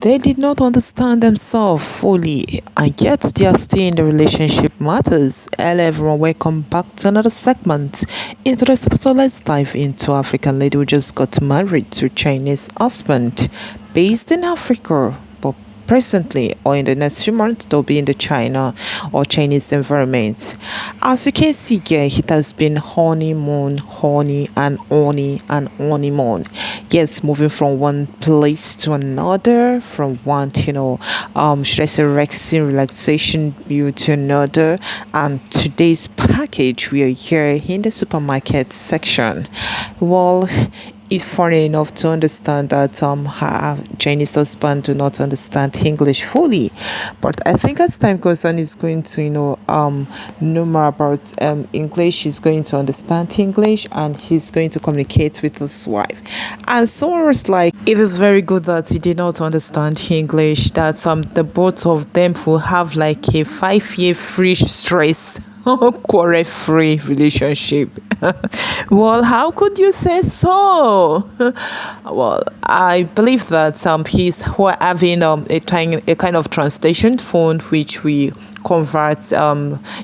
They did not understand themselves fully, and yet they are still in the relationship matters. Hello, everyone. Welcome back to another segment. In today's episode, let's dive into African lady who just got married to Chinese husband based in Africa. But presently, or in the next few months, they'll be in the China or Chinese environment. As you can see here, it has been honeymoon, honeymoon. Yes, moving from one place to another, from one, should I say, relaxation view to another. And today's package, we are here in the supermarket section. Well, it's funny enough to understand that her Chinese husband do not understand English fully, but I think as time goes on, he's going to know more about English. He's going to understand English, and he's going to communicate with his wife. And someone was like, "It is very good that he did not understand English. That the both of them will have like a 5 year free stress." Quarrel free relationship. Well, how could you say so? Well, I believe that he's having a kind of translation phone which we convert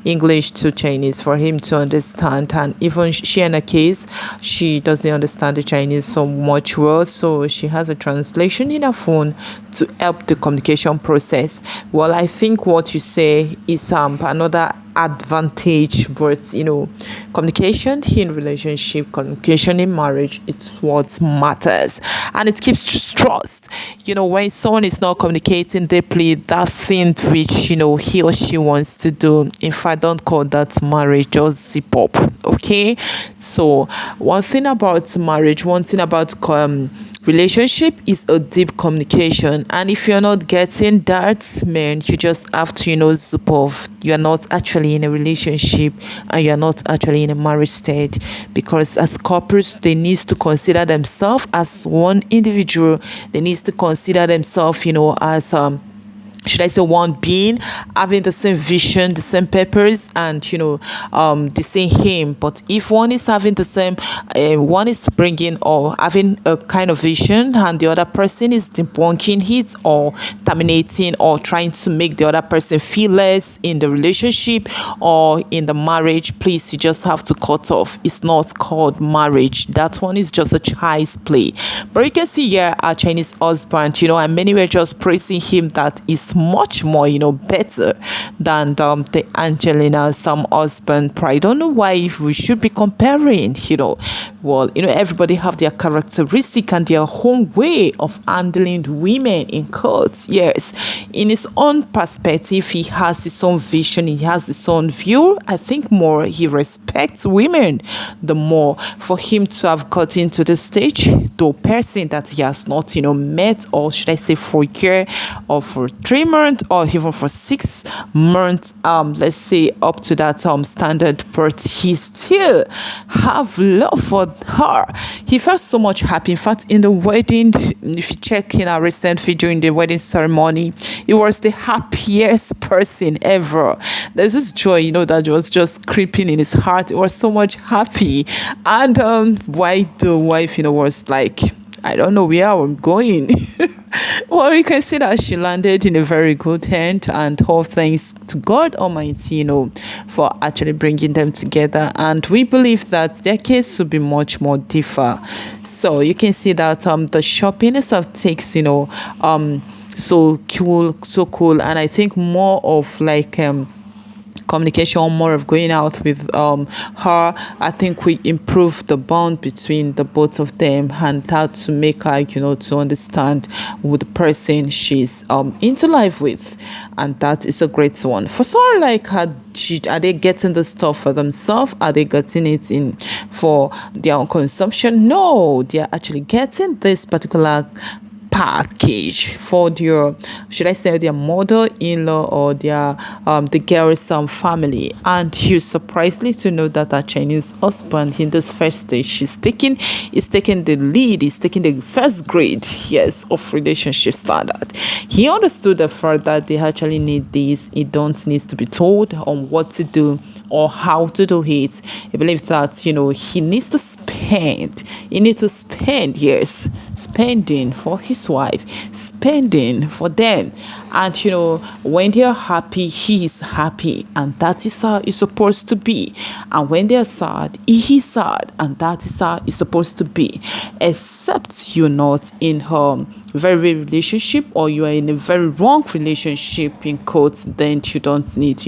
English to Chinese for him to understand. And even she, in a case, she doesn't understand the Chinese so much well, so she has a translation in her phone to help the communication process. Well, I think what you say is another advantage, but communication in relationship, communication in marriage, it's what matters, and it keeps trust. When someone is not communicating deeply, that thing which he or she wants to do, if I don't call that marriage, just zip up. Okay, so one thing about marriage, one thing about relationship is a deep communication, and if you're not getting that, man, you just have to zip off. You're not actually in a relationship, and you're not actually in a marriage state, because as couples, they need to consider themselves as one individual. They need to consider themselves as should I say, one being, having the same vision, the same purpose, and the same aim. But if one is having the same, one is bringing or having a kind of vision, and the other person is debunking it or terminating or trying to make the other person feel less in the relationship or in the marriage, please, you just have to cut off. It's not called marriage. That one is just a child's play. But you can see here our Chinese husband, and many were just praising him that is much more better than the Angelina some husband. But I don't know why we should be comparing. Well, everybody have their characteristic and their own way of handling women in courts. Yes, in his own perspective, he has his own vision, he has his own view. I think more he respects women, the more for him to have gotten to the stage, to a person that he has not met, or should I say for a year or for 3 months or even for 6 months, let's say up to that standard, but he still have love for her. He felt so much happy. In fact, in the wedding, if you check in our recent video in the wedding ceremony, he was the happiest person ever. There's this joy that was just creeping in his heart. He was so much happy. And why the wife was like, I don't know where I'm going. Well, you can see that she landed in a very good hand, and all thanks to God Almighty, for actually bringing them together. And we believe that their case will be much more differ. So you can see that the shopping itself takes so cool, and I think more of like communication, more of going out with her. I think we improve the bond between the both of them, and how to make her to understand with the person she's into life with. And that is a great one for someone like her. Are they getting the stuff for themselves? Are they getting it in for their own consumption? No, they are actually getting this particular package for their, should I say, their mother-in-law or their the girl's family. And you surprisingly to know that our Chinese husband in this first stage is taking the lead, is taking the first grade, yes, of relationship standard. He understood the fact that they actually need this. He don't need to be told on what to do or how to do it. He believes that he needs to spend, yes, spending for his wife, spending for them. And when they're happy, he is happy, and that is how it's supposed to be. And when they're sad, he is sad, and that is how it's supposed to be. Except you're not in a very relationship, or you are in a very wrong relationship, in quotes, then you don't need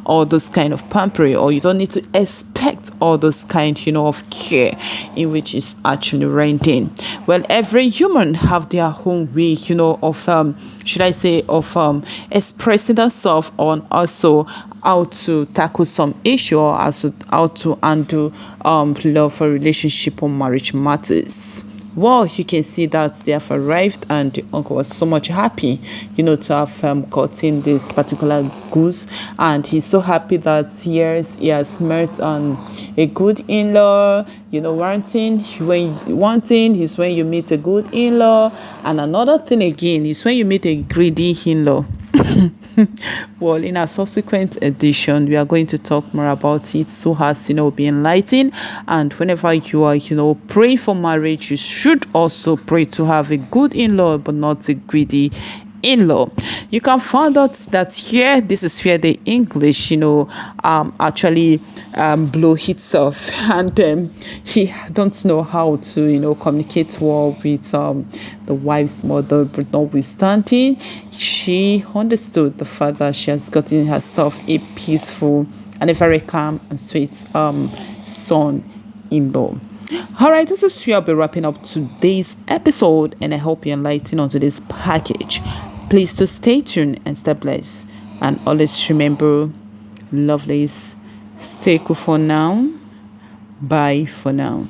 all those kind of pampering, or you don't need to expect all those kind of care in which is actually renting. Well, every human have their own way of should I say of expressing themselves on also how to tackle some issue, or also how to handle love or relationship or marriage matters. Well, you can see that they have arrived, and the uncle was so much happy, to have gotten this particular goose. And he's so happy that yes, he has met a good in-law. One thing is when you meet a good in-law, and another thing again is when you meet a greedy in-law. Well, in our subsequent edition, we are going to talk more about it, so as be enlightened. And whenever you are praying for marriage, you should also pray to have a good in-law, but not a greedy in-law. You can find out that here, this is where the English actually blow itself, and he don't know how to communicate well with the wife's mother. But notwithstanding, she understood the fact that she has gotten herself a peaceful and a very calm and sweet son-in-law. All right, this is where I'll be wrapping up today's episode, and I hope you're enlightened onto this package. Please to stay tuned and stay blessed, and always remember, lovelies, stay cool for now. Bye for now.